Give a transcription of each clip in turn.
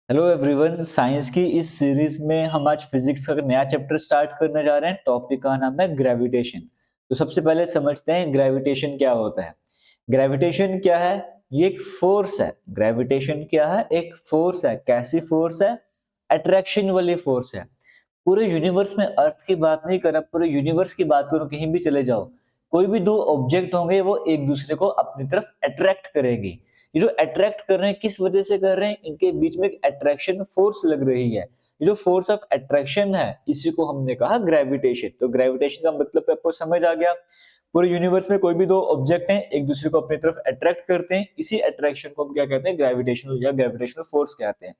Hello everyone, science की इस series में हम आज फिजिक्स का नया चैप्टर स्टार्ट करने जा रहे हैं। टॉपिक का नाम है ग्रेविटेशन। तो सबसे पहले समझते हैं ग्रेविटेशन क्या होता है। ग्रेविटेशन क्या है? ये एक फोर्स है। ग्रेविटेशन क्या है? एक फोर्स है। कैसी फोर्स है? अट्रैक्शन वाली फोर्स है। पूरे यूनिवर्स में अर्थ की बात नहीं कर रहा, पूरे यूनिवर्स की बात करो, कहीं भी चले जाओ, कोई भी दो ऑब्जेक्ट होंगे वो एक दूसरे को अपनी तरफ अट्रैक्ट करेंगे। ये जो अट्रैक्ट कर रहे हैं किस वजह से कर रहे हैं? इनके बीच में एक अट्रैक्शन फोर्स लग रही है। ये जो फोर्स ऑफ अट्रैक्शन है इसी को हमने कहा ग्रेविटेशन। तो ग्रेविटेशन का मतलब आपको समझ आ गया। पूरे यूनिवर्स में कोई भी दो ऑब्जेक्ट हैं एक दूसरे को अपनी तरफ अट्रैक्ट करते हैं, इसी अट्रैक्शन को हम क्या कहते हैं? ग्रेविटेशनल या ग्रेविटेशनल फोर्स कहते हैं।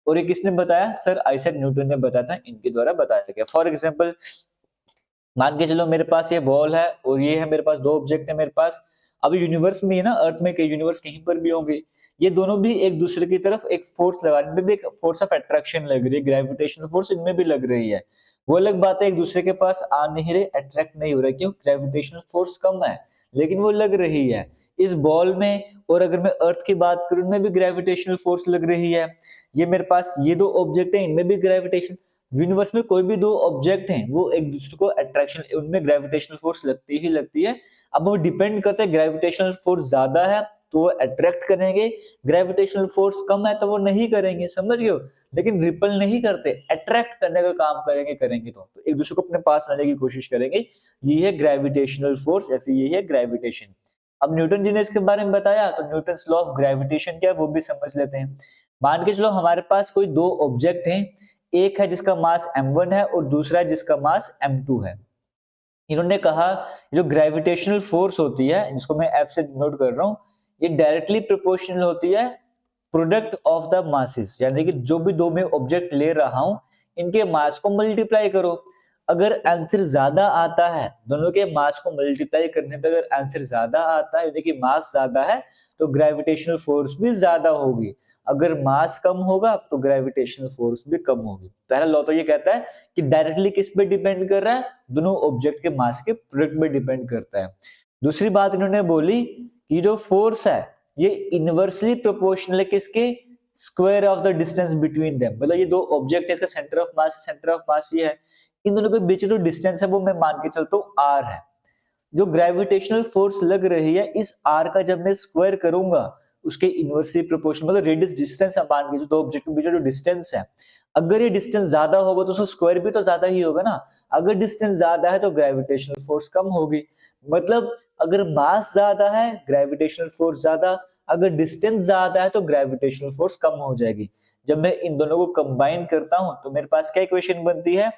और ये किसने बताया? सर आइजैक न्यूटन ने बताया था, इनके द्वारा बताया गया। फॉर एग्जाम्पल, मान के चलो मेरे पास ये बॉल है और ये है मेरे पास दो ऑब्जेक्ट है मेरे पास। अब यूनिवर्स में है ना, अर्थ में, कई यूनिवर्स कहीं पर भी होंगे, ये दोनों भी एक दूसरे की तरफ एक फोर्स लगा, इनमें भी एक फोर्स ऑफ अट्रैक्शन लग रही है, ग्रेविटेशनल फोर्स इनमें भी लग रही है। वो अलग बात है, एक दूसरे के पास आ नहीं रहे, अट्रैक्ट नहीं हो रहे, क्यों? ग्रेविटेशनल फोर्स कम है, लेकिन वो लग रही है इस बॉल में। और अगर मैं अर्थ की बात करूं, इनमें भी ग्रेविटेशनल फोर्स लग रही है। ये मेरे पास ये दो ऑब्जेक्ट है, इनमें भी ग्रेविटेशन। यूनिवर्स में कोई भी दो ऑब्जेक्ट हैं वो एक दूसरे को अट्रैक्शन, उनमें ग्रेविटेशनल फोर्स लगती ही लगती है। अब वो डिपेंड करता है, ग्रेविटेशनल फोर्स ज्यादा है तो वो अट्रैक्ट करेंगे, ग्रेविटेशनल फोर्स कम है तो वो नहीं करेंगे। समझ गए हो? लेकिन रिपल नहीं करते, अट्रैक्ट करने का काम करेंगे। तो एक दूसरे को अपने पास लाने की कोशिश करेंगे। ये है ग्रेविटेशनल फोर्स या फिर ये है ग्रेविटेशन। अब न्यूटन जी ने इसके बारे में बताया, तो न्यूटन लॉ ऑफ ग्रेविटेशन क्या है वो भी समझ लेते हैं। मान के चलो हमारे पास कोई दो ऑब्जेक्ट हैं, एक है जिसका मास m1 है और दूसरा है जिसका मास m2 है। इन्होंने कहा जो ग्रेविटेशनल फोर्स होती है, जिसको मैं F से नोट कर रहा हूं, ये डायरेक्टली प्रोपोर्शनल होती है प्रोडक्ट ऑफ द मासेस। यानी कि जो भी दो मैं ऑब्जेक्ट ले रहा हूं, इनके मास को मल्टीप्लाई करो। अगर आंसर ज्यादा आता है, दोनों के मास को मल्टीप्लाई करने पे अगर आंसर ज्यादा आता है, यानी कि मास ज्यादा है, तो ग्रेविटेशनल फोर्स भी ज्यादा होगी। अगर मास कम होगा तो ग्रेविटेशनल फोर्स भी कम होगी। पहला लॉ तो ये कहता है कि डायरेक्टली किस पे डिपेंड कर रहा है? दोनों ऑब्जेक्ट के मास के प्रोडक्ट पे डिपेंड करता है। दूसरी बात इन्होंने बोली कि जो फोर्स है ये इनवर्सली प्रोपोर्शनल है किसके? Square of the distance between them. मतलब ये दो ऑब्जेक्ट है, इसका सेंटर ऑफ मास ये है, इन दोनों के बीच जो डिस्टेंस है वो मैं मान के चलता हूँ r है। जो ग्रेविटेशनल फोर्स लग रही है इस r का जब मैं स्क्वायर करूंगा, उसके इनवर्सली प्रोपोर्शनल, मतलब रेडियस डिस्टेंस है, मान के जो दो ऑब्जेक्ट के बीच जो डिस्टेंस है, अगर ये डिस्टेंस ज्यादा होगा तो उसका स्क्वायर भी तो ज्यादा ही होगा ना। अगर डिस्टेंस ज्यादा है तो ग्रेविटेशनल फोर्स कम होगी। मतलब अगर मास ज्यादा है ग्रेविटेशनल फोर्स ज्यादा, अगर डिस्टेंस ज्यादा है तो ग्रेविटेशनल फोर्स कम हो जाएगी। जब मैं इन दोनों को कंबाइन करता हूं तो मेरे पास क्या इक्वेशन बनती है?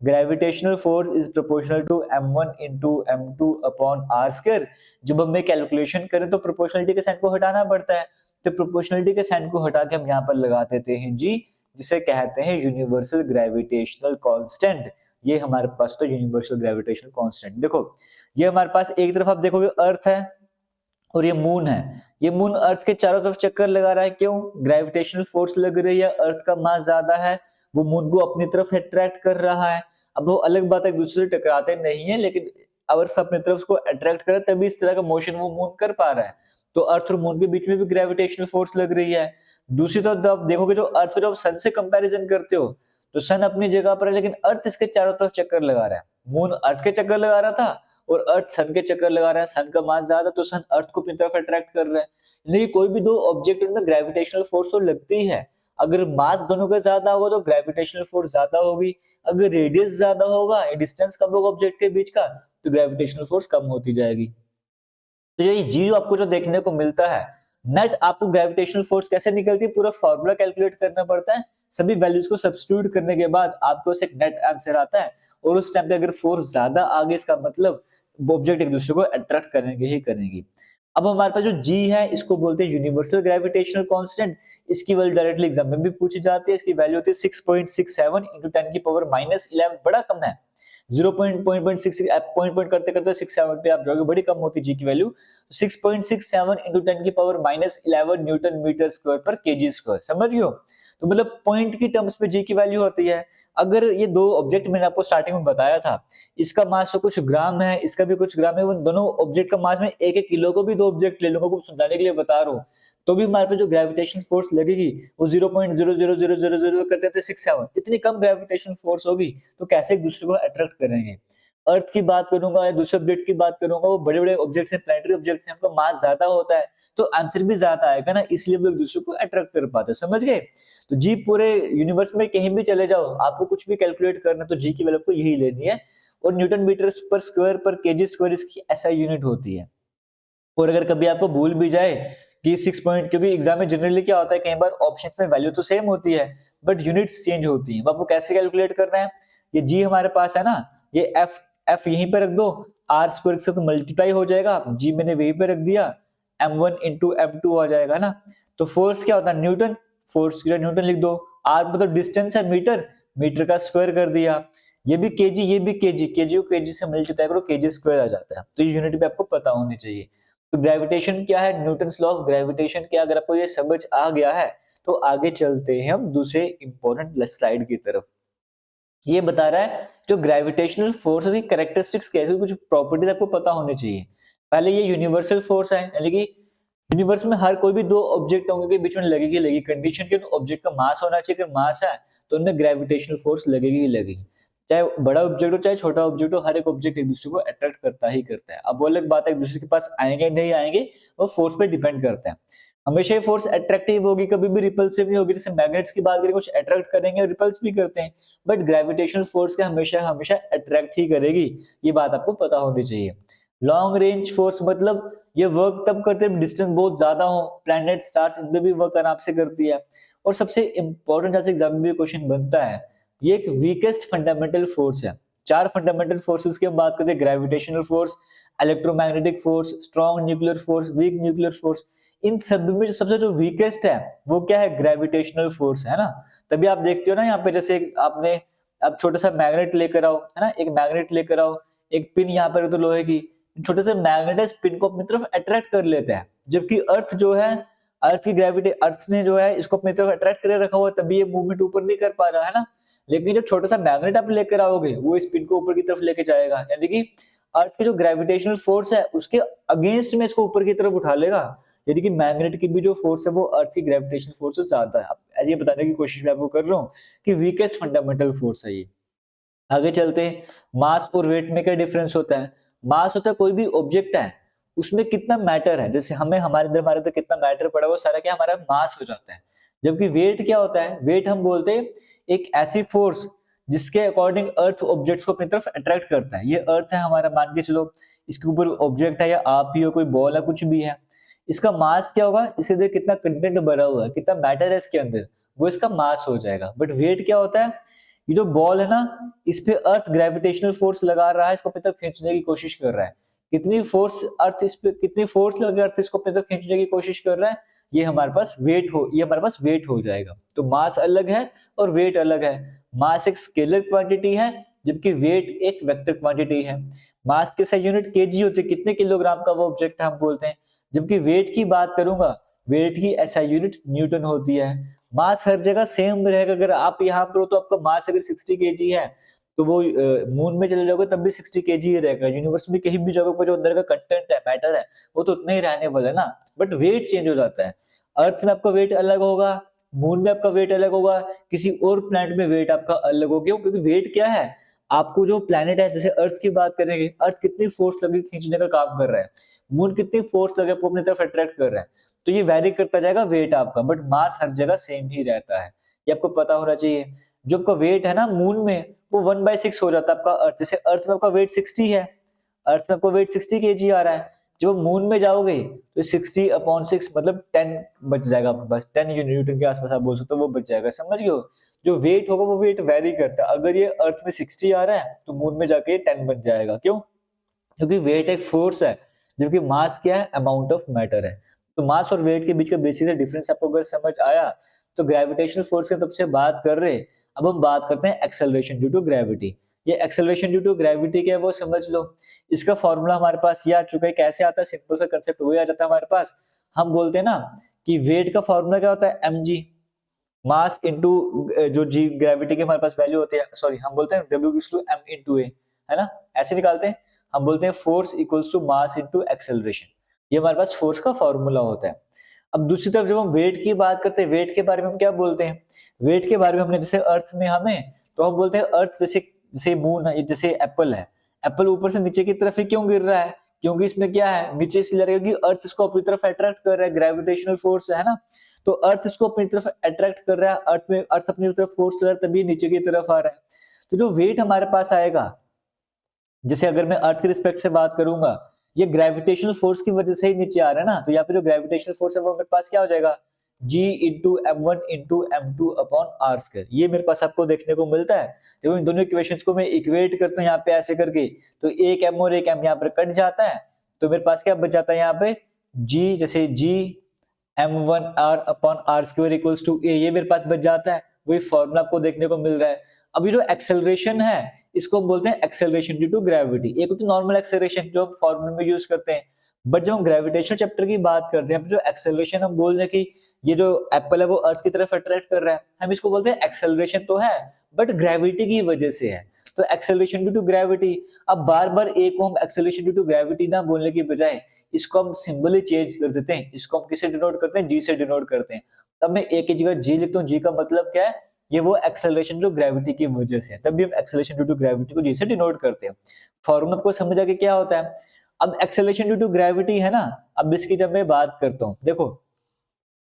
Gravitational force is proportional to m1 into m2 upon r square. जब हमें कैलकुलेशन करें तो प्रोपोर्शनलिटी के साइन को हटाना पड़ता है, तो प्रोपोर्शनलिटी के साइन को हटा के हम यहाँ पर लगा देते हैं जी, जिसे कहते हैं यूनिवर्सल ग्रेविटेशनल कांस्टेंट। ये हमारे पास तो यूनिवर्सल ग्रेविटेशनल कांस्टेंट। देखो ये हमारे पास एक तरफ आप देखोगे अर्थ है और ये मून है। ये मून अर्थ के चारों तरफ चक्कर लगा रहा है, क्यों? ग्रेविटेशनल फोर्स लग रही है, अर्थ का मास ज्यादा है, वो मून को अपनी तरफ अट्रैक्ट कर रहा है। अब वो अलग बात है, एक दूसरे से टकराते नहीं है, लेकिन अर्थ अपनी तरफ उसको अट्रैक्ट करे तभी इस तरह का मोशन वो मून कर पा रहा है। तो अर्थ और मून के बीच में भी ग्रेविटेशनल फोर्स लग रही है। दूसरी तरफ आप देखोगे, जो अर्थ को जब सन से कंपैरिजन करते हो, तो सन अपनी जगह पर है लेकिन अर्थ इसके चारों तरफ चक्कर लगा रहा है। मून अर्थ के चक्कर लगा रहा था और अर्थ सन के चक्कर लगा रहा है। सन का मास ज्यादा तो सन अर्थ को अपनी तरफ अट्रैक्ट कर रहा है। लेकिन कोई भी दो ऑब्जेक्ट में ग्रेविटेशनल फोर्स तो लगती है। अगर मास दोनों का ज्यादा होगा तो ग्रेविटेशनल फोर्स ज्यादा होगी, अगर रेडियस ज्यादा होगा, डिस्टेंस कम होगा ऑब्जेक्ट के बीच का, तो ग्रेविटेशनल फोर्स कम होती जाएगी। तो ये जी आपको जो देखने को मिलता है, नेट आपको ग्रेविटेशनल फोर्स कैसे निकलती है पूरा फॉर्मूला कैलकुलेट करना पड़ता है। सभी वैल्यूज को सब्स्टिट्यूट करने के बाद आपको एक नेट आंसर आता है। और उस टाइम पे अगर फोर्स ज्यादा आगे, इसका मतलब ऑब्जेक्ट एक दूसरे को अट्रैक्ट करेंगे ही करेंगे। अब हमारे पास जो जी है इसको बोलते हैं यूनिवर्सल ग्रेविटेशनल कांस्टेंट। इसकी वैल्यू डायरेक्टली एग्जाम में भी पूछी जाती है। इसकी वैल्यू होती है 6.67 इंटू 10 की पावर -11। बड़ा कम है, 0.6 पॉइंट करते करते 6-7 पे आप जाओगे, बड़ी कम होती जी की वैल्यू। 6.67 इंटू 10 की पावर -11 न्यूटन मीटर स्क्वायर पर केजी स्क्वायर। समझ गए हो? तो मतलब पॉइंट की टर्म्स में जी की वैल्यू होती है। अगर ये दो ऑब्जेक्ट मैंने आपको स्टार्टिंग में बताया था, इसका मास तो कुछ ग्राम है, इसका भी कुछ ग्राम है, उन दोनों ऑब्जेक्ट का मास में 1-1 किलो को भी दो ऑब्जेक्ट ले लूंगा, कुछ समझाने के लिए बता रहा हूँ, तो भी हमारे पे जो ग्रेविटेशन फोर्स लगेगी वो 0.00000 करते थे 67, इतनी कम ग्रेविटेशन फोर्स होगी तो कैसे एक दूसरे को अट्रैक्ट करेंगे। अर्थ की बात करूंगा या दूसरे ऑब्जेक्ट की बात करूंगा, वो बड़े बड़े ऑब्जेक्ट्स हैं, प्लैनेटरी ऑब्जेक्ट्स हैं, उनका मास ज्यादा होता है तो आंसर भी ज्यादा आएगा ना, इसलिए वो एक दूसरे को अट्रैक्ट कर पाते हैं। समझ गए? तो जी पूरे यूनिवर्स में कहीं भी चले जाओ, आपको कुछ भी कैलकुलेट करना है तो जी की वैल्यू को यही लेनी है, और न्यूटन मीटर पर स्क्वायर पर केजी स्क्वायर इसकी एसआई यूनिट होती है। और अगर कभी आपको भूल भी जाए कि 6 पॉइंट, क्योंकि एग्जाम में जनरली क्या होता है कई बार ऑप्शंस में वैल्यू तो सेम होती है बट यूनिट्स चेंज होती हैं, आपको कैसे कैलकुलेट करना है। ये जी हमारे पास है ना, ये एफ एफ यहीं पे रख दो, आर स्क्वायर से तो मल्टीप्लाई हो जाएगा, जी मैंने वहीं पे रख दिया, m1 इंटू m2 आ जाएगा ना। तो फोर्स क्या होता है, न्यूटन, फोर्स की न्यूटन लिख दो, आर मतलब डिस्टेंस है मीटर, मीटर का स्क्वायर कर दिया, ये भी केजी ये भी केजी, केजी को केजी से मल्टीप्लाई करो केजी स्क्वायर आ जाता है। तो ये यूनिट भी आपको पता होनी चाहिए। तो ग्रेविटेशन क्या है, न्यूटन्स लॉ ऑफ ग्रेविटेशन क्या, अगर आपको ये समझ आ गया है तो आगे चलते हैं हम दूसरे इंपॉर्टेंट स्लाइड की तरफ। ये बता रहा है जो ग्रेविटेशनल फोर्स की कैरेक्टरिस्टिक्स कैसे, कुछ प्रॉपर्टीज आपको पता होनी चाहिए। पहले ये यूनिवर्सल फोर्स है, यानी कि यूनिवर्स में हर कोई भी दो ऑब्जेक्ट होंगे के बीच में लगेगी लगेगी, कंडीशन के ऑब्जेक्ट का मास होना चाहिए, अगर मास है तो उनमें ग्रेविटेशनल फोर्स लगेगी ही लगेगी, चाहे बड़ा ऑब्जेक्ट हो चाहे छोटा ऑब्जेक्ट हो, हर एक ऑब्जेक्ट एक दूसरे को अट्रैक्ट करता ही करता है। अब वो अलग बात है एक दूसरे के पास आएंगे नहीं आएंगे, वो फोर्स पे डिपेंड करता है। हमेशा ही फोर्स अट्रैक्टिव होगी, कभी भी रिपल्सिव नहीं होगी। जैसे मैग्नेट्स की बात करें, कुछ अट्रैक्ट करेंगे और रिपल्स भी करते हैं, बट ग्रेविटेशनल फोर्स का हमेशा हमेशा अट्रैक्ट ही करेगी, ये बात आपको पता होनी चाहिए। लॉन्ग रेंज फोर्स मतलब ये वर्क तब करते हैं डिस्टेंस बहुत ज्यादा हो, प्लैनेट स्टार्स इनमें भी वर्क आराम से करती है। और सबसे इंपॉर्टेंट जैसे एग्जाम में भी क्वेश्चन बनता है, ये एक वीकेस्ट फंडामेंटल फोर्स है। चार फंडामेंटल फोर्सेस की हम बात करते हैं, gravitational force, electromagnetic force, strong nuclear force, weak nuclear force. इन सब में सबसे जो वीकेस्ट है वो क्या है, ग्रेविटेशनल फोर्स है ना। तभी आप देखते हो ना यहाँ पे, जैसे आपने अब छोटा सा मैग्नेट लेकर आओ है ना, एक मैग्नेट लेकर आओ, एक पिन यहाँ पर तो लोहे की, छोटे से मैग्नेट है, पिन को अपनी तरफ अट्रैक्ट कर लेता है, जबकि अर्थ जो है, अर्थ की ग्रेविटी, अर्थ ने जो है इसको अपनी तरफ अट्रैक्ट कर रखा हुआ, तभी ये मूवमेंट ऊपर नहीं कर पा रहा है ना। लेकिन जब छोटा सा मैग्नेट आप लेकर आओगे वो इस पिन को ऊपर की तरफ लेके जाएगा, यानी कि अर्थ की जो ग्रेविटेशनल फोर्स है उसके अगेंस्ट में इसको ऊपर की तरफ उठा लेगा, यानी कि मैग्नेट की भी जो फोर्स है वो अर्थ की ग्रेविटेशनल फोर्स से ज्यादा है। अब ऐसे ये बताने की कोशिश मैं आपको कर रहा हूँ कि वीकेस्ट फंडामेंटल फोर्स है ये। आगे चलते हैं, मास और वेट में क्या डिफरेंस होता है। मास होता है कोई भी ऑब्जेक्ट है उसमें कितना मैटर है, जैसे हमें हमारे अंदर कितना मैटर पड़ा वो सारा क्या हमारा मास हो जाता है। जबकि वेट क्या होता है, वेट हम बोलते हैं एक ऐसी फोर्स जिसके अकॉर्डिंग अर्थ ऑब्जेक्ट्स को अपनी तरफ अट्रैक्ट करता है। ये अर्थ है हमारा, मान के चलो इसके ऊपर ऑब्जेक्ट है, या आप ही हो, कोई बॉल है, कुछ भी है, इसका मास क्या होगा, इसके अंदर कितना कंटेंट भरा हुआ है, कितना मैटर है इसके अंदर, वो इसका मास हो जाएगा। बट वेट क्या होता है, ये जो बॉल है ना, इस पे अर्थ ग्रेविटेशनल फोर्स लगा रहा है, इसको अपनी तरफ खींचने की कोशिश कर रहा है, कितनी फोर्स अर्थ इस पे, कितनी फोर्स लगे अर्थ इसको अपनी तरफ खींचने की कोशिश कर रहा है, ये हमारे पास वेट हो, ये हमारे पास वेट हो जाएगा। तो मास अलग है और वेट अलग है। मास एक स्केलर क्वांटिटी है जबकि वेट एक वेक्टर क्वांटिटी है। मास के सही यूनिट केजी होती है, कितने किलोग्राम का वो ऑब्जेक्ट हम बोलते हैं, जबकि वेट की बात करूंगा, वेट की एसआई यूनिट न्यूटन होती है। मास हर जगह सेम रहेगा, अगर आप यहाँ पर हो तो आपका मास अगर 60 केजी है तो वो मून में चले जाओगे तब भी 60 केजी ही रहेगा, यूनिवर्स में कहीं भी जगह पर जो अंदर का कंटेंट है, मैटर है, वो तो उतना ही रहने वाला है ना, बट वेट चेंज हो जाता है। अर्थ में आपका वेट अलग होगा, मून में आपका वेट अलग होगा, किसी और प्लैनेट में वेट आपका अलग होगा, क्योंकि वेट क्या है, आपको जो प्लैनेट है, जैसे अर्थ की बात करेंगे, अर्थ कितनी फोर्स लगे खींचने का काम कर रहा है, मून कितनी फोर्स लगे आपको अपनी तरफ अट्रैक्ट कर रहा है, तो ये वैरी करता जाएगा वेट आपका, बट मास हर जगह सेम ही रहता है, ये आपको पता होना चाहिए। जो आपका वेट है ना मून में, वो 1/6 हो जाता है आपका अर्थ, जैसे अर्थ में आपका वेट 60 है, अर्थ में आपको वेट 60 केजी आ रहा है, जब मून में जाओगे तो 60/6 मतलब 10 बच जाएगा आपके पास, 10 न्यूटन के आसपास आप बोल सकते हो, वो बच जाएगा, समझ गए हो। जो वेट होगा वो वेट वेरी करता है, अगर ये अर्थ में 60 आ रहा है तो मून में जाके 10 बन जाएगा, क्यों, क्योंकि वेट एक फोर्स है, जबकि मास क्या है, अमाउंट ऑफ मैटर है। तो मास और वेट के बीच का बेसिक डिफरेंस आपको अगर समझ आया, तो ग्रेविटेशनल फोर्स की तब से बात कर रहे, अब हम बात करते हैं एक्सेलरेशन ड्यू टू ग्रेविटी। ये एक्सेलरेशन ड्यू टू ग्रेविटी क्या है वो समझ लो। इसका फॉर्मूला हमारे पास ये आ चुका है, कैसे आता है, सिंपल सा कंसेप्ट वही आ जाता है हमारे पास। हम बोलते हैं ना कि वेट का फॉर्मूला क्या होता है, mg, मास इनटू जो जी ग्रेविटी के हमारे पास वैल्यू होती है, सॉरी हम बोलते हैं w equals to m into a, है ना, ऐसे निकालते हैं। हम बोलते हैं force equals to mass into acceleration, ये हमारे पास फोर्स का फॉर्मूला होता है। अब दूसरी तरफ जब हम वेट की बात करते हैं, वेट के बारे में हम क्या बोलते हैं, वेट के बारे में हमने जैसे अर्थ में हमें, तो हम बोलते हैं अर्थ जैसे जैसे मून है, जैसे एप्पल है, एप्पल ऊपर से नीचे की तरफ ही क्यों गिर रहा है, क्योंकि इसमें क्या है, नीचे इसलिए लगेगा कि अर्थ इसको अपनी तरफ अट्रैक्ट कर रहा है, ग्रेविटेशनल फोर्स है ना, तो अर्थ इसको अपनी तरफ अट्रैक्ट कर रहा है, अर्थ अपनी तरफ फोर्स कर रहा है, तभी नीचे की तरफ आ रहा है। तो जो वेट हमारे पास आएगा, जैसे अगर मैं अर्थ के रिस्पेक्ट से बात करूंगा, ये ग्रेविटेशनल फोर्स की वजह से ही नीचे आ रहा है ना, तो यहाँ पे जो ग्रेविटेशनल फोर्स है वो मेरे पास क्या हो जाएगा, G into M1 into M2 upon R square, ये मेरे पास आपको देखने को मिलता है। जब इन दोनों इक्वेशंस को मैं इक्वेट करता हूँ यहाँ पे ऐसे करके, तो एक M और एक M यहाँ पर कट जाता है, तो मेरे पास क्या बच जाता है यहाँ पे, G जैसे G M1 R upon R square equals to A, ये मेरे पास बच जाता है, वही फॉर्मूला आपको देखने को मिल रहा है। अब ये जो एक्सेलरेशन है इसको हम बोलते हैं एक्सेलरेशन ड्यू टू ग्रेविटी, एक होती है नॉर्मल एक्सेलरेशन जो हम फॉर्मूले में यूज करते हैं, बट जब हम ग्रेविटेशन चैप्टर की बात करते हैं, जो एक्सेलरेशन हम बोल रहे हैं कि ये जो एप्पल है वो अर्थ की तरफ अट्रैक्ट कर रहा है, हम इसको बोलते हैं एक्सेलरेशन तो है बट ग्रेविटी की वजह से है, तो एक्सेलरेशन ड्यू टू ग्रेविटी। अब बार बार ए को हम एक्सेलरेशन ड्यू टू ग्रेविटी ना बोलने की बजाय इसको हम सिंबल ही चेंज कर देते हैं, इसको हम किससे डिनोट करते हैं, जी से डिनोट करते हैं। तब मैं ए की जगह जी लिखता हूँ, जी का मतलब क्या है, ये वो एक्सेलरेशन जो ग्रेविटी की वजह से है, तब भी हम एक्सेलरेशन ड्यू टू ग्रेविटी को जी से डिनोट करते हैं। फॉर्मूला को समझा कि क्या होता है। अब एक्सेलरेशन ड्यू टू ग्रेविटी है ना, अब इसकी जब मैं बात करता हूँ, देखो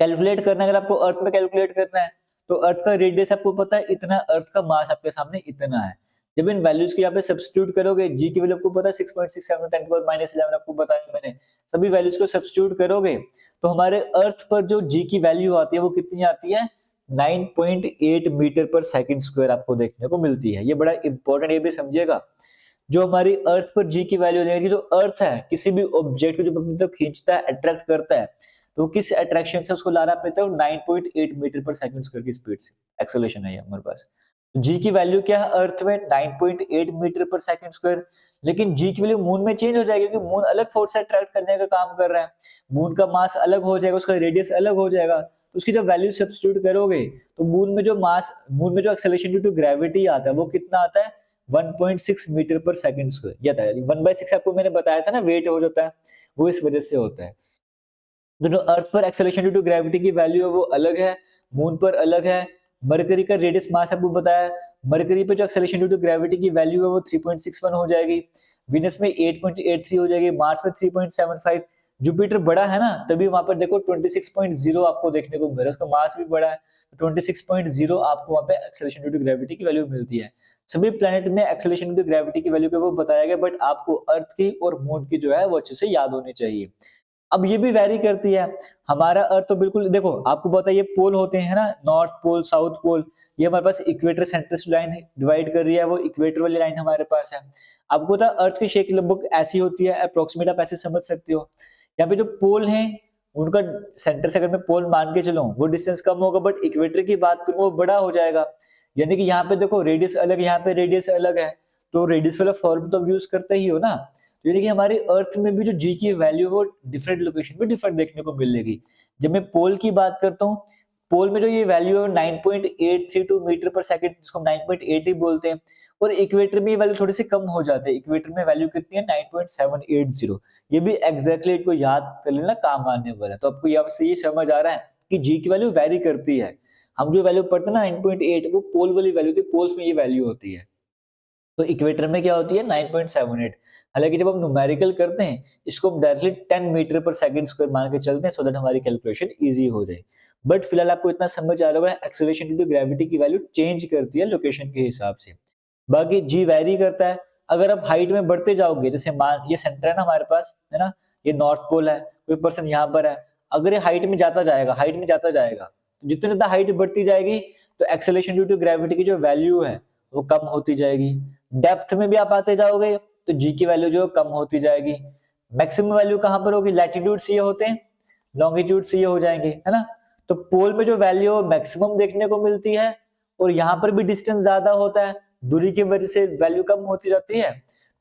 कैलकुलेट करना है, अगर आपको अर्थ में कैलकुलेट करना है तो अर्थ का रेडियस आपको पता है इतना, अर्थ का मास आपके सामने इतना है। जब इन वैल्यूज को यहाँ पे सब्स्टिट्यूट करोगे, जी की वैल्यू आपको पता है 6.67 10 की पावर -11 आपको बताया मैंने, सभी वैल्यूज को सब्स्टिट्यूट करोगे तो हमारे अर्थ पर जो जी की वैल्यू आती है वो कितनी आती है, 9.8 मीटर पर सेकंड स्क्वायर आपको देखने को मिलती है। ये बड़ा इंपॉर्टेंट, ये भी समझिएगा, जो हमारी अर्थ पर जी की वैल्यू लेगी, जो अर्थ है किसी भी ऑब्जेक्ट को जो अपनी तरफ खींचता है, अट्रैक्ट करता है, तो किस अट्रैक्शन से उसको ला रहा है अपनी तरफ, 9.8 मीटर पर सेकंड स्क्वायर की स्पीड से, एक्सेलरेशन है ये हमारे पास। जी की वैल्यू क्या है अर्थ में, 9.8 मीटर पर सेकंड स्क्वायर, लेकिन जी की वैल्यू मून में चेंज हो जाएगी क्योंकि मून अलग फोर्स से अट्रैक्ट करने का काम कर रहा है, मून का मास अलग हो जाएगा, उसका रेडियस अलग हो जाएगा, तो उसकी जब वैल्यू सब्स्टिट्यूट करोगे तो मून में जो मास, मून में जो एक्सेलरेशन ड्यू टू ग्रेविटी आता है वो कितना आता है, 1.6 मीटर पर सेकंड स्क्वायर, ये था 1/6 आपको मैंने बताया था ना वेट हो जाता है, वो इस वजह से होता है। तो जो अर्थ पर एक्सेलरेशन ड्यू टू ग्रेविटी की वैल्यू है वो अलग है, मून पर अलग है। मरकरी का रेडियस मास आपको बताया, मरकरी पे जो एक्सेलरेशन ड्यू टू ग्रेविटी की वैल्यू है वो 3.61 हो जाएगी, वीनस में 8.83 हो जाएगी, मार्स में 3.75, जुपिटर बड़ा है ना तभी वहां पर देखो 26.0 आपको देखने को मिल रहा है, उसका मास भी बड़ा है, 26.0 आपको वहां पे एक्सेलरेशन ड्यू टू ग्रेविटी की वैल्यू मिलती है। सभी प्लैनेट में एक्सेलरेशन ड्यू टू ग्रेविटी की वैल्यू वो बताया गया, बट आपको अर्थ की और मून की जो है वो अच्छे से याद होनी चाहिए। अब ये भी वैरी करती है, हमारा अर्थ तो बिल्कुल देखो आपको पता है ये पोल होते हैं ना, नॉर्थ पोल साउथ पोल, ये हमारे पास इक्वेटर सेंट्रिस्ट लाइन डिवाइड कर रही है, वो इक्वेटर वाली लाइन हमारे पास है। आपको पता है अर्थ की शेप लगभग ऐसी होती है, अप्रोक्सीमेट आप ऐसे समझ सकते हो। यहाँ पे जो पोल हैं उनका सेंटर से अगर मैं पोल मान के चलूं वो डिस्टेंस कम होगा, बट इक्वेटर की बात करूं वो बड़ा हो जाएगा, यानी कि यहाँ पे देखो रेडियस अलग, यहाँ पे रेडियस अलग है, तो रेडियस वाला फॉर्म तो यूज करते ही हो ना, तो यानी कि हमारे अर्थ में भी जो जी की वैल्यू वो डिफरेंट लोकेशन पे डिफरेंट देखने को मिलेगी। जब मैं पोल की बात करता हूँ, पोल में जो ये वैल्यू है 9.832 मीटर पर सेकंड, जिसको हम 9.8 ही बोलते हैं, और इक्वेटर में ये वैल्यू थोड़ी सी कम हो जाती है, इक्वेटर में वैल्यू कितनी है 9.780। ये भी एग्जैक्टली इनको याद कर लेना, काम आने वाला है। तो आपको यहाँ से ये समझ आ रहा है कि जी की वैल्यू वेरी करती है, हम जो वैल्यू पढ़ते हैं ना 9.8 वो पोल वाली वैल्यू थी, पोल्स में ये वैल्यू होती है, तो इक्वेटर में क्या होती है 9.78। हालांकि जब हम न्यूमेरिकल करते हैं इसको हम डायरेक्टली 10 मीटर पर सेकंड स्क्वायर मान के चलते हैं, सो दैट हमारी कैलकुलेशन इजी हो जाए। बट फिलहाल आपको इतना समझ आ रहा होगा एक्सेलरेशन ड्यू टू ग्रेविटी की वैल्यू चेंज करती है लोकेशन के हिसाब से। बाकी जी वैरी करता है, अगर आप हाइट में बढ़ते जाओगे, जैसे मान ये सेंटर है ना हमारे पास, है ना, ये नॉर्थ पोल है, कोई पर्सन यहाँ पर है, अगर ये हाइट में जाता जाएगा, हाइट में जाता जाएगा, तो जितनी ज्यादा हाइट बढ़ती जाएगी तो एक्सेलरेशन ड्यू टू ग्रेविटी की जो वैल्यू है वो कम होती जाएगी। डेप्थ में भी आप आते जाओगे तो जी की वैल्यू जो कम होती जाएगी। मैक्सिमम वैल्यू कहां पर होगी, लैटिट्यूड सी होते हैं, लॉन्गिट्यूड सी हो जाएंगे, है ना, तो पोल में जो वैल्यू मैक्सिमम देखने को मिलती है और यहाँ पर भी डिस्टेंस ज्यादा होता है, दूरी की वजह से वैल्यू कम होती जाती है।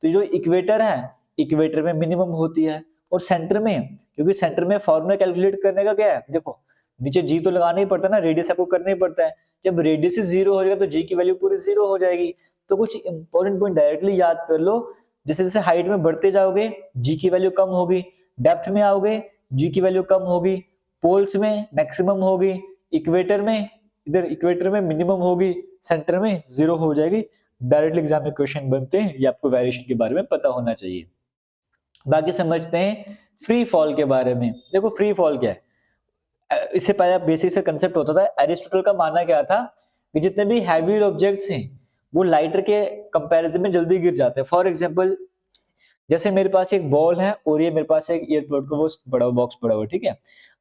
तो जो इक्वेटर है, इक्वेटर में मिनिमम होती है, और सेंटर में, क्योंकि सेंटर में फॉर्मूला कैलकुलेट करने का क्या है, देखो नीचे जी तो लगाना ही पड़ता है ना, रेडियस आपको करना ही पड़ता है, जब रेडियस जीरो हो जाएगा तो जी की वैल्यू पूरी जीरो हो जाएगी। तो कुछ इंपॉर्टेंट पॉइंट डायरेक्टली याद कर लो, जैसे जैसे हाइट में बढ़ते जाओगे जी की वैल्यू कम होगी, डेप्थ में आओगे जी की वैल्यू कम होगी, पोल्स में मैक्सिमम होगी, इक्वेटर में, इधर इक्वेटर में मिनिमम होगी, सेंटर में 0 हो जाएगी। डायरेक्टली एग्जाम में क्वेश्चन बनते हैं, ये आपको वेरिएशन के बारे में पता होना चाहिए। बाकी समझते हैं फ्री फॉल के बारे में। देखो फ्री फॉल क्या है, इससे पहले बेसिक से कंसेप्ट होता था। एरिस्टोटल का मानना क्या था कि जितने भी हैवी ऑब्जेक्ट्स हैं वो लाइटर के कंपैरिजन में जल्दी गिर जाते हैं। फॉर एग्जांपल जैसे मेरे पास एक बॉल है और ये मेरे पास एक एयरपोर्ट का वो बड़ा बॉक्स पड़ा हुआ, ठीक है।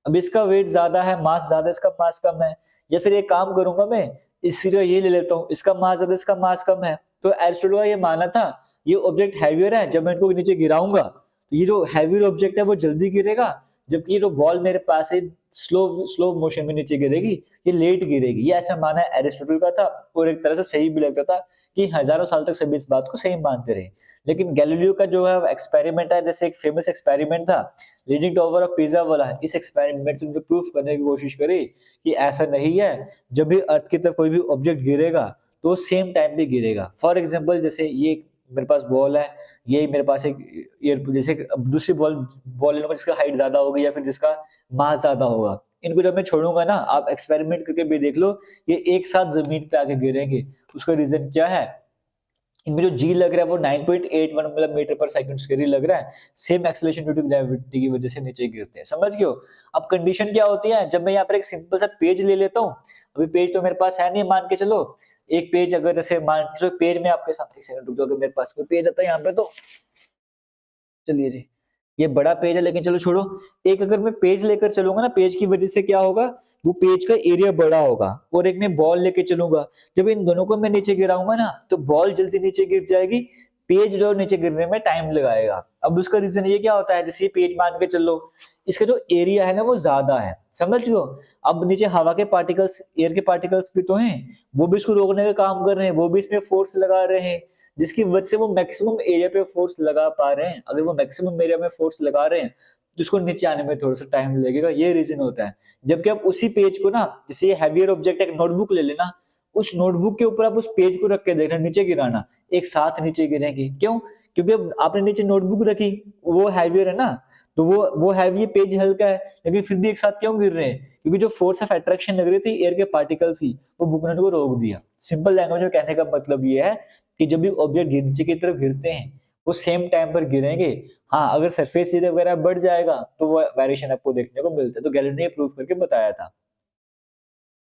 अब इसका वेट ज्यादा है, मास ज्यादा, इसका मास कम है। या फिर एक काम करूंगा मैं, इसी तरह ये ले लेता हूँ, इसका मास ज्यादा, इसका मास कम है। तो एरिस्टोटल का ये मानना था ये ऑब्जेक्ट हैवियर है, जब मैं इनको नीचे गिराऊंगा तो ये जो हैवी ऑब्जेक्ट है वो जल्दी गिरेगा, जबकि ये जो बॉल मेरे पास है स्लो स्लो मोशन में नीचे गिरेगी, ये लेट गिरेगी। ये ऐसा माना एरिस्टोटल का था और एक तरह से सही भी लगता था कि हजारों साल तक सभी इस बात को सही मानते रहे। लेकिन गैलीलियो का जो है एक्सपेरिमेंट है, जैसे एक फेमस एक्सपेरिमेंट था लीडिंग टॉवर ऑफ पिज़ा वाला, इस एक्सपेरिमेंट से प्रूफ करने की कोशिश करी कि ऐसा नहीं है, जब भी अर्थ की तरफ कोई भी ऑब्जेक्ट गिरेगा तो सेम टाइम पे गिरेगा। फॉर एग्जांपल जैसे ये मेरे पास बॉल है, ये मेरे पास एक जैसे दूसरी बॉल बॉल ले लूंगा जिसका हाइट ज्यादा होगी या फिर जिसका मास ज्यादा होगा, इनको जब मैं छोड़ूंगा ना, आप एक्सपेरिमेंट करके भी देख लो, ये एक साथ जमीन पे आके गिरेंगे। उसका रीजन क्या है, इनमें जो जी लग रहा है वो 9.81 मतलब मीटर पर सेकंड स्क्वायर लग रहा है, same acceleration due to gravity की वजह से नीचे गिरते हैं। समझ गए हो। अब कंडीशन क्या होती है, जब मैं यहाँ पर एक सिंपल सा पेज ले लेता हूँ, अभी पेज तो मेरे पास है नहीं, मान के चलो एक पेज, अगर जैसे मान के पेज में आपके साथ, एक सेकंड रुक जाओ, अगर मेरे पास कोई पेज आता है यहाँ पे तो चलिए जी, ये बड़ा पेज है, लेकिन चलो छोड़ो, एक अगर मैं पेज लेकर चलूंगा ना, पेज की वजह से क्या होगा, वो पेज का एरिया बड़ा होगा, और एक मैं बॉल लेके चलूंगा, जब इन दोनों को मैं नीचे गिराऊंगा ना तो बॉल जल्दी नीचे गिर जाएगी, पेज जो नीचे गिरने में टाइम लगाएगा। अब उसका रीजन ये क्या होता है, जैसे पेज मान के चलो, इसका जो एरिया है ना वो ज्यादा है, समझ लो। अब नीचे हवा के पार्टिकल्स, एयर के पार्टिकल्स भी तो हैं, वो भी इसको रोकने का काम कर रहे हैं, वो भी इसमें फोर्स लगा रहे हैं, जिसकी वजह से वो मैक्सिमम एरिया पे फोर्स लगा पा रहे हैं। अगर वो मैक्सिमम एरिया में फोर्स लगा रहे हैं तो उसको नीचे आने में थोड़ा सा टाइम लगेगा, ये रीजन होता है। जबकि आप उसी पेज को ना, जैसे हैवियर ऑब्जेक्ट एक नोटबुक ले लेना, उस नोटबुक के ऊपर आप उस पेज को रख के देखना, नीचे गिराना, एक साथ नीचे गिरेंगे। क्यों? क्योंकि अब आपने नीचे नोटबुक रखी, वो हैवियर है ना, तो वो हैवी, पेज हल्का है, लेकिन फिर भी एक साथ क्यों गिर रहे हैं, क्योंकि जो फोर्स ऑफ अट्रैक्शन लग रही थी एयर के पार्टिकल्स की, वो बुकनेट को रोक दिया। सिंपल लैंग्वेज में कहने का मतलब ये है कि जब भी ऑब्जेक्ट नीचे की तरफ गिरते हैं वो सेम टाइम पर गिरेंगे। हाँ, अगर सरफेस एरिया वगैरह बढ़ जाएगा तो वो वेरिएशन आपको देखने को मिलता है। तो गैलीलियो ने प्रूव करके बताया था।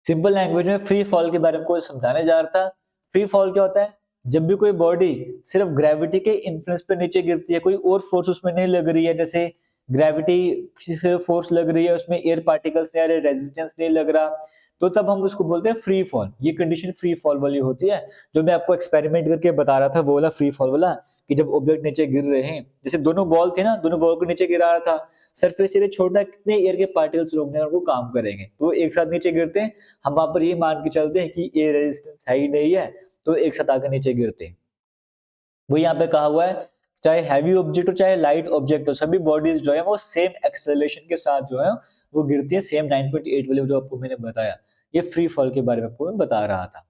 सिंपल लैंग्वेज में फ्री फॉल के बारे में कोई समझाने जा रहा था। फ्री फॉल क्या होता है, जब भी कोई बॉडी सिर्फ ग्रेविटी के इन्फ्लुएंस पे नीचे गिरती है, कोई और फोर्स उसमें नहीं लग रही है, जैसे ग्रेविटी सिर्फ फोर्स लग रही है, उसमें एयर पार्टिकल्स नहीं आ रहे, रेजिस्टेंस नहीं लग रहा, तो तब हम उसको बोलते हैं फ्री फॉल। ये कंडीशन फ्री फॉल वाली होती है, जो मैं आपको एक्सपेरिमेंट करके बता रहा था, वो वाला फ्री फॉल वाला, कि जब ऑब्जेक्ट नीचे गिर रहे हैं, जैसे दोनों बॉल थे ना, दोनों बॉल को नीचे गिरा रहा था, सरफेस एरिया छोटा, कितने एयर के पार्टिकल्स रोकने का वो काम करेंगे, तो एक साथ नीचे गिरते हैं। हम वहां पर ये मान के चलते हैं कि एयर रेजिस्टेंस है ही नहीं है, तो एक साथ आकर नीचे गिरते हैं। वो यहाँ पे कहा हुआ है, चाहे हैवी ऑब्जेक्ट हो चाहे लाइट ऑब्जेक्ट हो, सभी बॉडीज जो है वो सेम एक्सेलरेशन के साथ जो है वो गिरती है, सेम 9.8 वाले जो आपको मैंने बताया। ये फ्री फॉल के बारे में आपको मैं बता रहा था।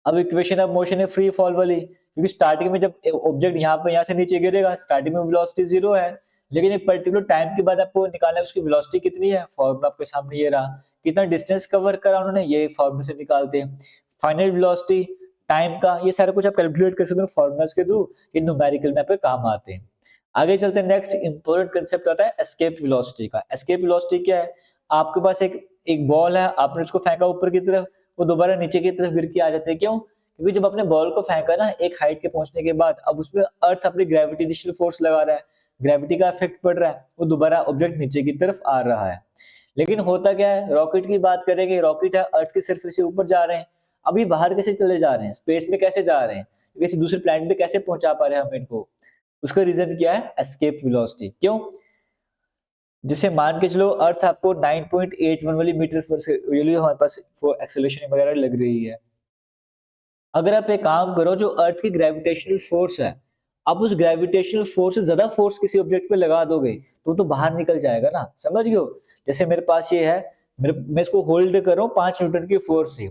अब इक्वेशन ऑफ मोशन है फ्री फॉल वाली, क्योंकि स्टार्टिंग में जब ऑब्जेक्ट यहाँ से नीचे गिरेगा, स्टार्टिंग में वेलोसिटी 0 है, लेकिन एक पर्टिकुलर टाइम के बाद आपको निकालना है उसकी वेलोसिटी कितनी है, फॉर्मूला आपके सामने ये रहा, कितना डिस्टेंस कवर करा उन्होंने, ये फॉर्मूला से निकालते हैं। फाइनल वेलोसिटी, टाइम का, ये सारा कुछ आप कैलकुलेट कर सकते हो फॉर्मूलाज के थ्रू, ये न्यूमेरिकल में पे काम आते हैं। आगे चलते हैं, नेक्स्ट इंपॉर्टेंट कंसेप्ट आता है एस्केप वेलोसिटी का। एस्केप वेलोसिटी क्या है, आपके पास एक एक बॉल है, आपने उसको फेंका ऊपर की तरफ, वो दोबारा नीचे की तरफ गिर के आ जाते हैं। क्यों? क्योंकि जब आपने बॉल को फेंका ना एक हाइट के पहुंचने के बाद, अब उसमें अर्थ अपनी ग्रेविटेशनल फोर्स लगा रहा है, ग्रेविटी का इफेक्ट पड़ रहा है, वो दोबारा ऑब्जेक्ट नीचे की तरफ आ रहा है। लेकिन होता क्या है, रॉकेट की बात करेंगे, रॉकेट है अर्थ की सरफेस से ऊपर जा रहे हैं, अभी बाहर कैसे चले जा रहे हैं, स्पेस में कैसे जा रहे हैं, किसी दूसरे प्लैनेट पे कैसे पहुंचा पा रहे हैं हम इनको, उसका रीजन क्या है, एस्केप वेलोसिटी। क्यों? जैसे मान के चलो अर्थ आपको 9.81 वाली मीटर पर ये हमारे पास एक्सेलरेशन वगैरह लग रही है। अगर आप एक काम करो, जो अर्थ की ग्रेविटेशनल फोर्स है, आप उस ग्रेविटेशनल फोर्स से ज्यादा फोर्स किसी ऑब्जेक्ट पे लगा दोगे तो बाहर निकल जाएगा ना, समझ गए हो। जैसे मेरे पास ये है, मैं इसको होल्ड कर रहा हूँ 5 न्यूटन की फोर्स से,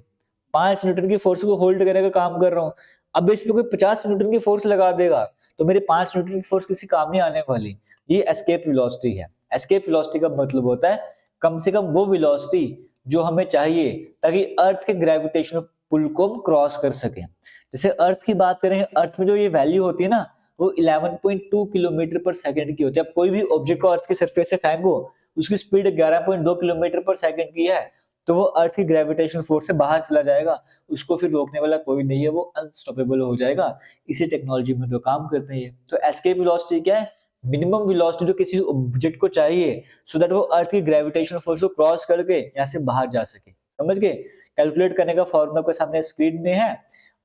5 न्यूटन की फोर्स को होल्ड करने का काम कर रहा हूँ। अब इस पे कोई 50 न्यूटन की फोर्स लगा देगा तो मेरे 5 न्यूटन की फोर्स किसी काम नहीं आने वाली। ये एस्केप वेलोसिटी है। एस्केप वेलोसिटी का मतलब होता है कम से कम वो वेलोसिटी जो हमें चाहिए ताकि अर्थ के ग्रेविटेशनल पुल को हम क्रॉस कर सकें। जैसे अर्थ की बात करें, अर्थ में जो ये वैल्यू होती है ना, वो 11.2 किलोमीटर पर सेकंड की होती है। अब कोई भी ऑब्जेक्ट को अर्थ की सरफेस से फेंको, उसकी स्पीड 11.2 किलोमीटर पर सेकंड की है, तो वो अर्थ की ग्रेविटेशनल फोर्स से बाहर चला जाएगा, उसको फिर रोकने वाला कोई नहीं है, वो अनस्टॉपेबल हो जाएगा। इसी टेक्नोलॉजी में तो काम करते हैं। तो एस्केप वेलोसिटी क्या है? मिनिमम वेलोसिटी जो किसी ऑब्जेक्ट को चाहिए सो दैट वो अर्थ की ग्रेविटेशनल फोर्स को क्रॉस करके यहाँ से बाहर जा सके। समझ गए? कैलकुलेट करने का फॉर्मूला आपके सामने स्क्रीन में है।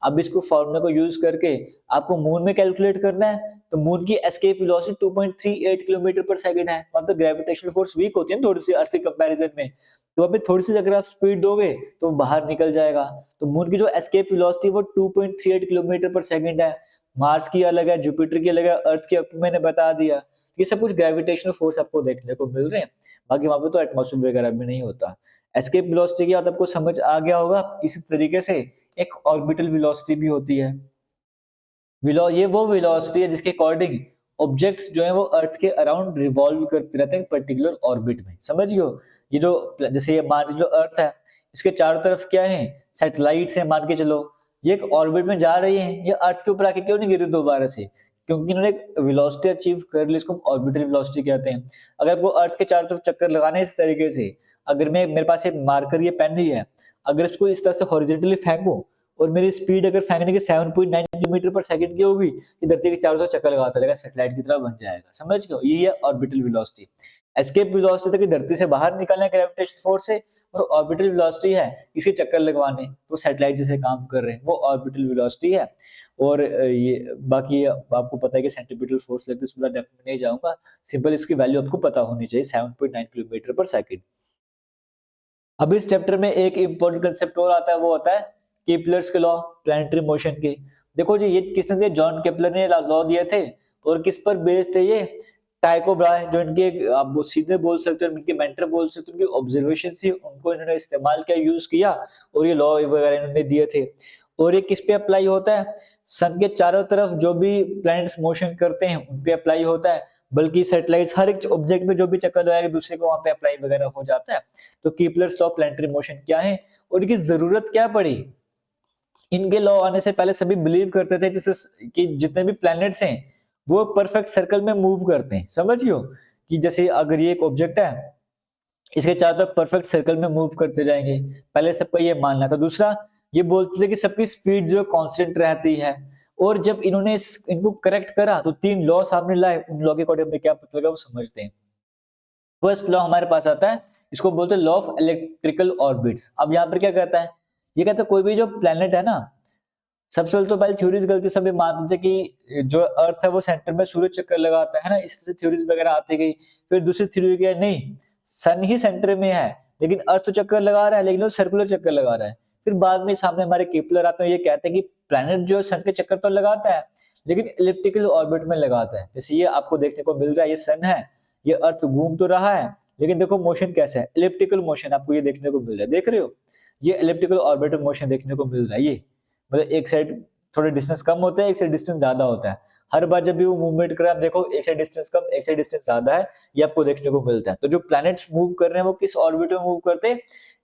अब इसको फॉर्मूला को यूज करके आपको मून में कैलकुलेट करना है। तो मून की एस्केप वेलोसिटी 2.38 किलोमीटर पर सेकंड है। वहां पे ग्रेविटेशनल फोर्स वीक होती है थोड़ी सी अर्थ के कंपैरिजन में, तो वहां पे थोड़ी सी अगर आप स्पीड दोगे तो बाहर निकल जाएगा। तो मून की जो एस्केप वेलोसिटी वो 2.38 किलोमीटर पर सेकंड है। मार्स की अलग है, जुपिटर की अलग है, अर्थ की आपको मैंने बता दिया। ये सब कुछ ग्रेविटेशनल फोर्स आपको देखने को मिल रहे हैं। बाकी वहां पे तो एटमॉस्फेयर वगैरह भी नहीं होता। एस्केप वेलोसिटी की बात आपको समझ आ गया होगा। इसी तरीके से एक ऑर्बिटल वेलोसिटी भी होती है। ये वो वेलोसिटी है जिसके अकॉर्डिंग ऑब्जेक्ट्स जो है वो अर्थ के अराउंड रिवॉल्व करते रहते हैं पर्टिकुलर ऑर्बिट में। समझियो? ये जो जैसे ये मान जो अर्थ है, इसके चारों तरफ क्या है? सैटेलाइट्स हैं, मान के चलो। ये एक ऑर्बिट में जा रही है, ये अर्थ के ऊपर आके क्यों नहीं गिरी दोबारा से? क्योंकि इन्होंने एक वेलोसिटी अचीव कर ली, इसको ऑर्बिटल वेलोसिटी कहते हैं। अगर आपको अर्थ के चारों तरफ चक्कर लगाने इस तरीके से, अगर मैं मेरे पास एक मार्कर ये पेन ही है, अगर इसको इस तरह से हॉरिजॉन्टली फेंकूं और मेरी स्पीड अगर फेंकने की 7.9 किलोमीटर पर सेकंड की होगी, ये धरती के चारों तरफ चक्कर लगाता रहेगा, सैटेलाइट की तरह बन जाएगा। समझ गए? यही है ऑर्बिटल वेलोसिटी। एस्केप वेलोसिटी तक धरती से बाहर निकलना है ग्रेविटेशनल फोर्स से, और ऑर्बिटल वेलोसिटी है इसके चक्कर लगवाने, वो सैटेलाइट जैसे काम कर रहे हैं, वो ऑर्बिटल वेलोसिटी है। और ये बाकी आपको पता है कि सेंट्रीपिटल फोर्स लगती है, उस पूरा डेप्थ में नहीं जाऊंगा। सिंपल इसकी वैल्यू आपको पता होनी चाहिए, 7.9 किलोमीटर पर सेकंड। अब इस चैप्टर में एक इंपॉर्टेंट कंसेप्ट और आता है, वो होता है केपलर्स के लॉ, प्लैनेटरी मोशन के। देखो जी, ये किसने दिए? जॉन केपलर ने लॉ दिए थे। और किस पर बेस्ड थे ये? टाइको ब्राहे, जो इनके आप सीधे बोल सकते हो, इनके मेंटर बोल सकते हो, उनकी ऑब्जर्वेशन थी, उनको इन्होंने इस्तेमाल किया, यूज किया, और ये लॉ वगैरह इन्होंने दिए थे। और ये किस पे अप्लाई होता है? सन के चारों तरफ जो भी प्लैनेट्स मोशन करते हैं उन पे अप्लाई होता है, बल्कि सैटेलाइट्स हर एक ऑब्जेक्ट में जो भी चक्कर लगाएगा दूसरे को वहां पे अप्लाई वगैरह हो जाता है। तो कीपलर्स लॉ, प्लैनेटरी मोशन क्या है और इनकी जरूरत क्या पड़ी? इनके लॉ आने से पहले सभी बिलीव करते थे जैसे कि जितने भी प्लैनेट्स हैं वो परफेक्ट सर्कल में मूव करते हैं। समझियो? कि जैसे अगर ये एक ऑब्जेक्ट है, इसके चारों तरफ परफेक्ट सर्कल में मूव करते जाएंगे, पहले सबका ये मानना था। दूसरा, ये बोलते थे कि सबकी स्पीड जो कांस्टेंट रहती है। और जब इन्होंने इनको करेक्ट करा तो 3 लॉ सामने लाए, उन लॉ के अकॉर्डिंग हमें क्या पता लगा वो समझते हैं। फर्स्ट लॉ हमारे पास आता है, इसको बोलते हैं लॉ ऑफ इलेक्ट्रिकल ऑर्बिट्स। अब यहाँ पर क्या कहता है? ये कहता है कोई भी जो प्लेनेट है ना, सबसे पहले तो पहले थ्योरीज गलती सभी मानते थे कि जो अर्थ है वो सेंटर में सूरज चक्कर लगाता है ना, इस तरह से थ्योरीज वगैरह आती गई। फिर दूसरी थ्योरी क्या है? नहीं, सन ही सेंटर में है, लेकिन अर्थ तो चक्कर लगा रहा है, लेकिन वो सर्कुलर चक्कर लगा रहा है। फिर बाद में सामने हमारे केपलर आते हैं, ये कहते हैं कि प्लैनेट जो सन के चक्कर तो लगाता है, लेकिन इलिप्टिकल ऑर्बिट में लगाता है। जैसे ये आपको देखने को मिल रहा है, ये सन है, ये अर्थ घूम तो रहा है, लेकिन देखो मोशन कैसा है, इलिप्टिकल मोशन आपको ये देखने को मिल रहा है। देख रहे हो? ये इलिप्टिकल ऑर्बिटल मोशन देखने को मिल रहा है। ये मतलब एक साइड थोड़ा डिस्टेंस कम होता है, एक साइड डिस्टेंस ज्यादा होता है। हर बार जब भी वो मूवमेंट कर रहा है, आप देखो एक साइड डिस्टेंस कम, एक साइड डिस्टेंस ज्यादा है, ये आपको देखने को मिलता है। तो जो प्लैनेट्स मूव कर रहे हैं वो किस ऑर्बिट में मूव करते हैं?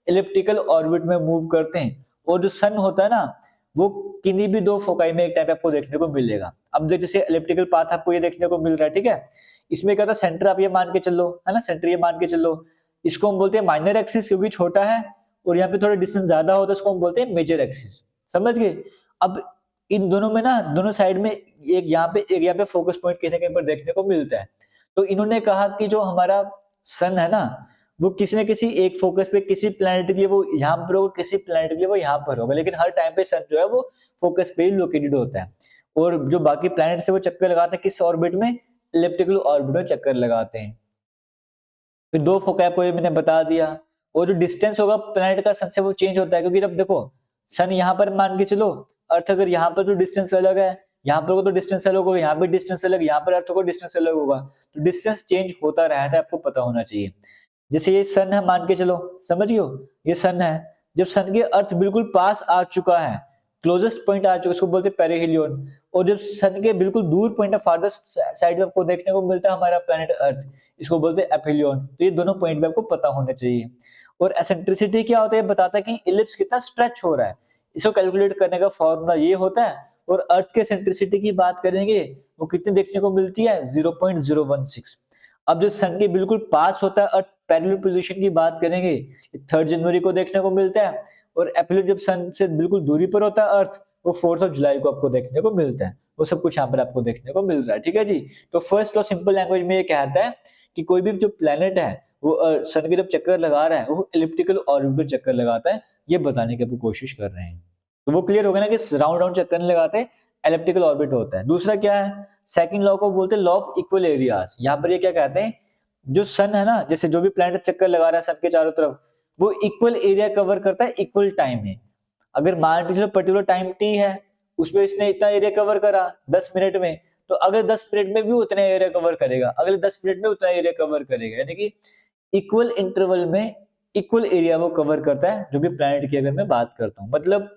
इलिप्टिकल ऑर्बिट में मूव करते हैं। और जो सन होता है ना, वो किन्हीं भी 2 फोकाई में एक टाइप आपको देखने को मिलेगा। अब देख, जैसे इलिप्टिकल पाथ आपको ये देखने को मिल रहा है, ठीक है? इसमें क्या था? सेंटर आप ये मान के चलो, है ना, सेंटर ये मान के चलो। इसको हम बोलते हैं माइनर एक्सिस क्योंकि छोटा है, और यहाँ पे थोड़ा डिस्टेंस ज्यादा होता है, इसको हम बोलते हैं मेजर एक्सिस। समझ गए? अब इन दोनों में ना, दोनों साइड में एक यहाँ पे फोकस पॉइंट कहीं ना कहीं पर देखने को मिलता है। तो इन्होंने कहा कि जो हमारा सन है ना, वो किसी न किसी एक फोकस पे, किसी प्लैनेट के लिए वो यहाँ पर होगा, किसी प्लैनेट के लिए वो यहाँ पर होगा, लेकिन हर टाइम पे सन जो है वो फोकस पे ही लोकेटेड होता है। और जो बाकी प्लैनेट से वो चक्कर लगाते हैं किस ऑर्बिट में? इलिप्टिकल ऑर्बिट में चक्कर लगाते हैं। फिर 2 फोकाई आपको ये मैंने बता दिया। और जो डिस्टेंस होगा प्लैनेट का सन से वो चेंज होता है, क्योंकि जब देखो सन यहाँ पर मान के चलो, अर्थ अगर यहाँ पर तो डिस्टेंस अलग है, यहाँ पर तो डिस्टेंस अलग होगा, यहाँ पर डिस्टेंस अलग, यहाँ पर अर्थ को डिस्टेंस अलग होगा, तो डिस्टेंस चेंज होता रहता है, आपको पता होना चाहिए। जैसे ये सन है मान के चलो, समझियो, ये सन है, जब सन के अर्थ बिल्कुल पास आ चुका है क्लोजेस्ट पॉइंट आ चुका है उसको बोलते हैं पेरिहेलियन, और जब सन के बिल्कुल दूर पॉइंट है फारदेस्ट साइड में आपको देखने को मिलता है हमारा प्लेनेट अर्थ, इसको बोलते हैं एपिलियन। तो ये दोनों पॉइंट भी आपको पता होने चाहिए। और एसेंट्रिसिटी क्या होता है, बताता है कि इलिप्स कितना स्ट्रेच हो रहा है, इसको कैलकुलेट करने का फॉर्मूला ये होता है। और अर्थ के एसेंट्रिसिटी की बात करेंगे, वो कितनी देखने को मिलती है 0.016। अब जो सन के बिल्कुल पास होता है अर्थ पैरेलल पोजीशन की बात करेंगे, 3 जनवरी को देखने को मिलता है। और एपिलियन जब सन से बिल्कुल दूरी पर होता है अर्थ, वो 4 जुलाई को आपको देखने को मिलता है। वो सब कुछ यहाँ पर आपको देखने को मिल रहा है, ठीक है जी। तो फर्स्ट लॉ सिंपल लैंग्वेज में ये कहता है कि कोई भी जो प्लेनेट है वो सन के जब चक्कर लगा रहा है वो एलिप्टिकल ऑर्बिट पर चक्कर लगाता है, ये बताने की आपको कोशिश कर रहे हैं। तो वो क्लियर हो गया ना कि राउंड राउंड चक्कर नहीं लगाते, एलिप्टिकल ऑर्बिट होता है। दूसरा क्या है, सेकंड लॉ को बोलते हैं लॉ ऑफ इक्वल एरियाज। यहाँ पर ये क्या कहते हैं, जो सन है ना, जैसे जो भी प्लैनेट चक्कर लगा रहा है सन के चारों तरफ, वो इक्वल एरिया कवर करता है इक्वल टाइम में। अगर मान लीजिए पर्टिकुलर टाइम टी है, उसमें इसने इतना एरिया कवर करा 10 मिनट में, तो अगले 10 मिनट में भी उतना एरिया कवर करेगा, अगले 10 मिनट में उतना एरिया कवर करेगा। यानी कि इक्वल इंटरवल में इक्वल एरिया वो कवर करता है। जो भी प्लैनेट की अगर मैं बात करता हूँ, मतलब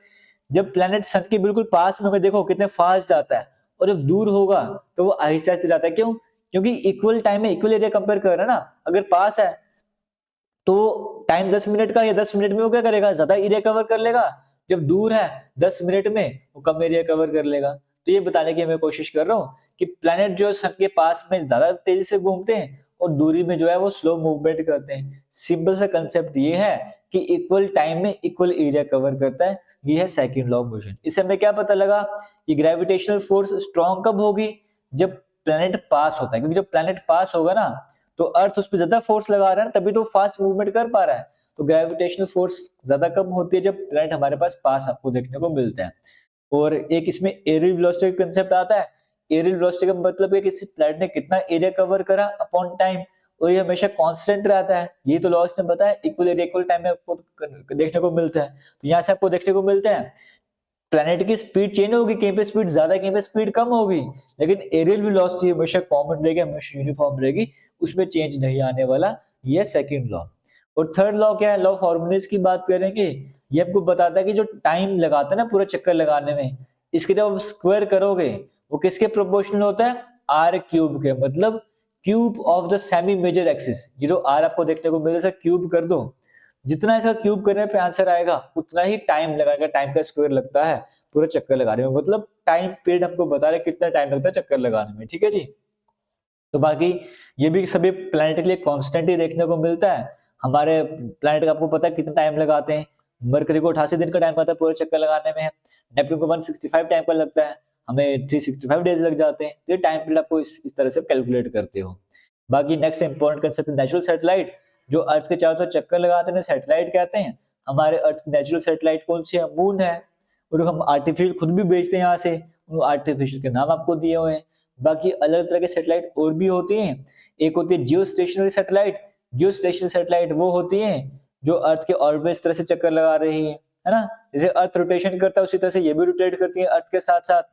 जब प्लैनेट सन के बिल्कुल पास में होगा, देखो कितने फास्ट जाता है, और जब दूर होगा तो वो आहिस्ते आहिस्ते जाता है। क्यों? क्योंकि इक्वल टाइम में इक्वल एरिया कंपेयर कर रहा है ना। अगर पास है तो टाइम 10 मिनट का, या 10 मिनट में वो क्या करेगा, ज्यादा एरिया कवर कर लेगा। जब दूर है 10 मिनट में वो कम एरिया कवर कर लेगा। तो ये बताने की मैं कोशिश कर रहा हूँ कि प्लैनेट जो सन के पास में ज्यादा तेजी से घूमते हैं और दूरी में जो है वो स्लो मूवमेंट करते हैं। सिंपल सा कंसेप्ट ये है कि इक्वल टाइम में इक्वल एरिया कवर करता है। ये है सेकंड लॉ ऑफ मोशन। इससे हमें क्या पता लगा कि ग्रेविटेशनल फोर्स स्ट्रॉन्ग कब होगी, जब प्लैनेट पास होता है। क्योंकि जब प्लैनेट पास होगा ना, तो अर्थ उस पर ज्यादा फोर्स लगा रहा है, तभी तो फास्ट मूवमेंट कर पा रहा है। तो ग्रेविटेशनल फोर्स ज्यादा कब होती है, जब प्लैनेट हमारे पास पास आपको देखने को मिलता है। और एक इसमें एरियल वेलोसिटी का कंसेप्ट आता है। एरियल वेलोसिटी का मतलब है कि किसी प्लैनेट ने कितना एरिया कवर करा अपॉन टाइम, और ये हमेशा कांस्टेंट रहता है। ये तो लॉस ने बताया, इक्वल एरिया इक्वल टाइम में आपको देखने को मिलता है। तो यहाँ से आपको देखने को मिलता है प्लैनेट की स्पीड चेंज होगी, कहीं पे स्पीड ज्यादा, कहीं पे स्पीड कम होगी, लेकिन एरियल वेलोसिटी हमेशा कॉमन रहेगी, हमेशा यूनिफॉर्म रहेगी, उसमें चेंज नहीं आने वाला। ये सेकंड लॉ। और थर्ड लॉ क्या है, लॉ ऑफ हार्मोनिक्स की बात करेंगे। ये आपको बताता है कि जो टाइम लगाता है ना पूरा चक्कर लगाने में, इसके जब आप स्क्वायर करोगे वो किसके प्रोपोर्शनल होता है, आर क्यूब के। मतलब cube of the semi major axis. ये जो आर आपको देखने को मिल रहा है, क्यूब कर दो, जितना इसका क्यूब करने पे आंसर आएगा उतना ही टाइम लगाएगा। टाइम का स्क्वायर लगता है पूरा चक्कर लगाने में। मतलब टाइम पीरियड हमको बता रहे कितना टाइम लगता है चक्कर लगाने में, ठीक है जी। तो बाकी ये भी सभी प्लैनेट के लिए कांस्टेंट ही देखने को मिलता है। हमारे प्लैनेट का आपको पता है कितना टाइम लगाते हैं। मरकरी को 88 दिन का टाइम लगता है पूरे चक्कर लगाने में, नेपच्यून को 165 टाइम का लगता है, हमें 365 डेज लग जाते हैं। तो ये टाइम पीरियड आपको इस तरह से कैलकुलेट करते हो। बाकी next important concept natural satellite, जो अर्थ के चारों तरफ चक्कर लगाते हैं सैटेलाइट कहते हैं। हमारे अर्थ की नेचुरल सैटेलाइट कौन सी है, मून है। और हम आर्टिफिशियल खुद भी बेचते हैं यहाँ से, उन आर्टिफिशियल के नाम आपको दिए हुए हैं। बाकी अलग तरह के सैटेलाइट और भी होती हैं। एक होती है जियो स्टेशनरी सैटेलाइट। जियो स्टेशनरी सैटेलाइट वो होती हैं जो अर्थ के ऑर्बिट में इस तरह से चक्कर लगा रही है ना। जैसे अर्थ रोटेशन करता है उसी तरह से ये भी रोटेट करती है अर्थ के साथ साथ।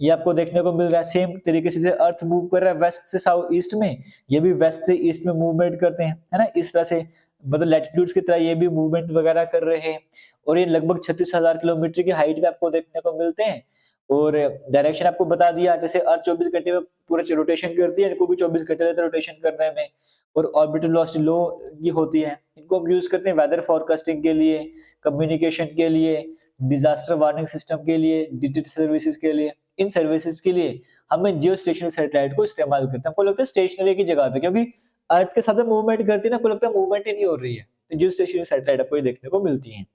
ये आपको देखने को मिल रहा है। सेम तरीके से अर्थ मूव कर रहा है वेस्ट से साउथ ईस्ट में, ये भी वेस्ट से ईस्ट में मूवमेंट करते हैं, है ना। इस तरह से मतलब लैटिट्यूड्स की तरह ये भी मूवमेंट वगैरह कर रहे हैं। और ये लगभग 36,000 किलोमीटर की हाइट पे आपको देखने को मिलते हैं। और डायरेक्शन आपको बता दिया, जैसे अर्थ 24 घंटे में पूरा रोटेशन करती है, इनको भी 24 घंटे लगते हैं रोटेशन करने में। और ऑर्बिटल वेलोसिटी लो की होती है। इनको हम यूज करते हैं वेदर फोरकास्टिंग के लिए, कम्युनिकेशन के लिए, डिजास्टर वार्निंग सिस्टम के लिए, डिजिटल सर्विसेज के लिए। इन सर्विसेज के लिए हमें जियो स्टेशनरी सैटेलाइट को इस्तेमाल करते हैं। हमको लगता है स्टेशनरी की जगह पे, क्योंकि अर्थ के साथ मूवमेंट करती है ना, आपको लगता है मूवमेंट ही नहीं हो रही है, तो जियो स्टेशनरी सैटेलाइट आपको ये देखने को मिलती है।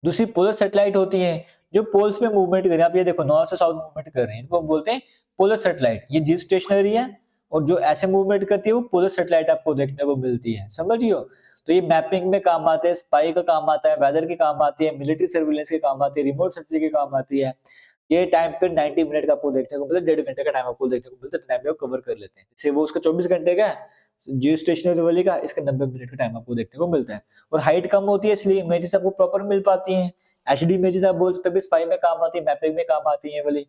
दूसरी पोलर सैटेलाइट होती है जो पोल्स में मूवमेंट कर रही है। आप ये देखो नॉर्थ से साउथ मूवमेंट कर रही है, इनको हम बोलते हैं पोलर सैटेलाइट। ये जियो स्टेशनरी है, और जो ऐसे मूवमेंट करती है वो पोलर सैटेलाइट आपको देखने को मिलती है, समझियो। तो ये मैपिंग में काम आते हैं, स्पाई का काम आता है, वेदर के काम आती है, मिलिट्री सर्विलेंस के काम आती है, रिमोट सेंसिंग के काम आती है। ये टाइम पे 90 मिनट का आपको देखने को मिलता है, 1.5 घंटे का टाइम आपको देखने को मिलता है, टाइम में कवर कर लेते हैं। जैसे वो उसका 24 घंटे का है जियो स्टेशनरी वाली का, इसका 90 मिनट का टाइम आपको देखने को मिलता है। और हाइट कम होती है इसलिए इमेजेस आपको प्रॉपर मिल पाती हैं। एचडी इमेजेस आप बोल सकते हो, स्पाई में काम आती है, मैपिंग में काम आती है वाली।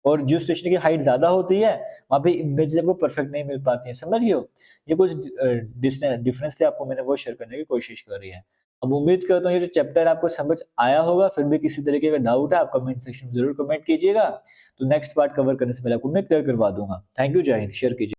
और जियो स्टेशनरी की हाइट ज्यादा होती है, वहां पे इमेजेस आपको परफेक्ट नहीं मिल पाती है, समझ गए हो। ये कुछ डिफरेंस थे, आपको मैंने वो शेयर करने की कोशिश करी है। अब उम्मीद करता हूँ ये जो चैप्टर आपको समझ आया होगा। फिर भी किसी तरीके का डाउट है आप कमेंट सेक्शन में जरूर कमेंट कीजिएगा। तो नेक्स्ट पार्ट कवर करने से पहले आपको मैं क्लियर करवा दूंगा। थैंक यू, जय हिंद। शेयर कीजिए।